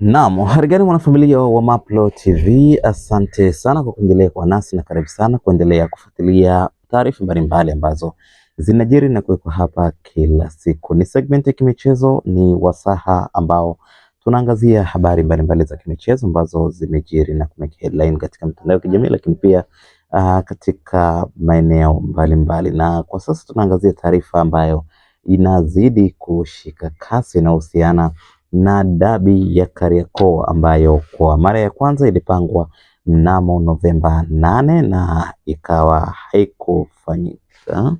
Naam, habari gani mwanafamilia wa Mapro TV, asante sana kwa kuendelea kwa nasi na karibu sana kuendelea kufuatilia taarifa mbalimbali ambazo zinajiri na kuwekwa hapa kila siku. Ni segment ya kimichezo, ni wasaha ambao tunaangazia habari mbalimbali za kimichezo ambazo zimejiri na kumeka headline katika mitandao ya kijamii, lakini pia katika maeneo mbalimbali. Na kwa sasa tunaangazia taarifa ambayo inazidi kushika kasi inayohusiana na dabi ya Kariakoo ambayo kwa mara ya kwanza ilipangwa mnamo Novemba 8 na ikawa haikufanyika,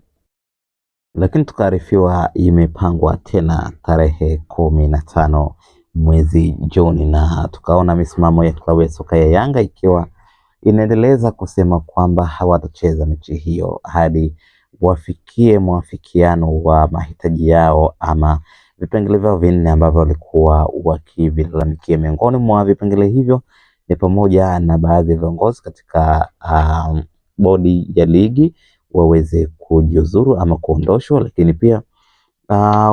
lakini tukaarifiwa imepangwa tena tarehe 15 mwezi Juni, na tukaona misimamo ya klabu ya soka ya Yanga ikiwa inaendeleza kusema kwamba hawatacheza mechi hiyo hadi wafikie mwafikiano wa mahitaji yao ama vipengele vyao vinne ambavyo walikuwa wakivilalamikia. Miongoni mwa vipengele hivyo ni pamoja na baadhi ya viongozi katika bodi ya ligi waweze kujiuzuru ama kuondoshwa, lakini pia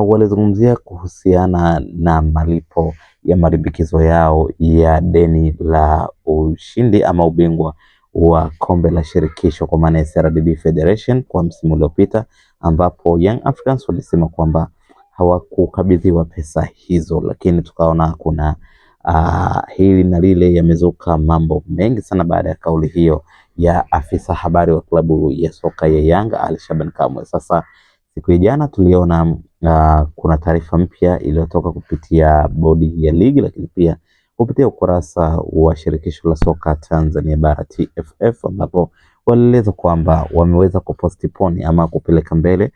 walizungumzia kuhusiana na malipo ya malimbikizo yao ya deni la ushindi ama ubingwa wa kombe la shirikisho kwa maana ya CRDB Federation kwa msimu uliopita, ambapo Young Africans walisema kwamba hawakukabidhiwa pesa hizo, lakini tukaona kuna hili na lile, yamezuka mambo mengi sana baada ya kauli hiyo ya afisa habari wa klabu ya soka ya Yanga Ali Shaban Kamwe. Sasa siku ya jana tuliona kuna taarifa mpya iliyotoka kupitia bodi ya ligi, lakini pia kupitia ukurasa wa shirikisho la soka Tanzania bara TFF, ambapo walieleza kwamba wameweza kupostpone ama kupeleka mbele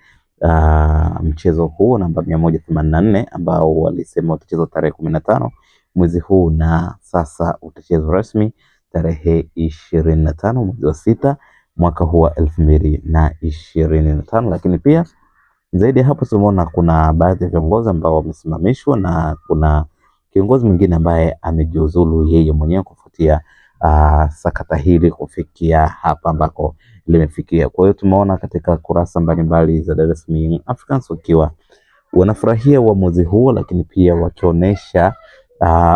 mchezo huu namba 184 ambao walisema utachezwa tarehe 15 mwezi huu, na sasa utachezwa rasmi tarehe 25 mwezi wa 6 mwaka huu wa 2025. Lakini pia zaidi ya hapo tumeona kuna baadhi ya viongozi ambao wamesimamishwa na kuna kiongozi mwingine ambaye amejiuzulu yeye mwenyewe kufuatia sakata hili kufikia hapa ambako limefikia. Kwa hiyo tumeona katika kurasa mbalimbali za Dar es Salaam Young Africans wakiwa wanafurahia uamuzi huo, lakini pia wakionyesha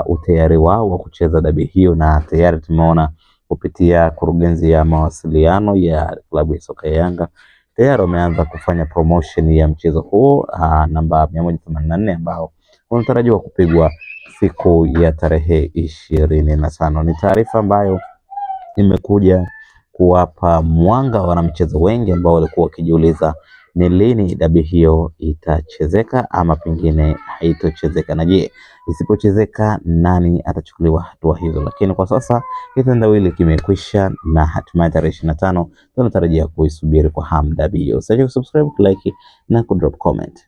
utayari wao wa kucheza dabi hiyo, na tayari tumeona kupitia kurugenzi ya mawasiliano ya klabu ya soka ya Yanga tayari wameanza kufanya promotion ya mchezo huo namba 184 ambao unatarajiwa kupigwa siku ya tarehe 25. Ni taarifa ambayo imekuja kuwapa mwanga wanamchezo wengi ambao walikuwa wakijiuliza ni lini dabi hiyo itachezeka ama pengine haitochezeka, na je, isipochezeka nani atachukuliwa hatua hizo. Lakini kwa sasa kitendawili kimekwisha na hatimaye tarehe 25 tunatarajia kuisubiri kwa hamu dabi hiyo. Usisahau kusubscribe, like na kudrop comment.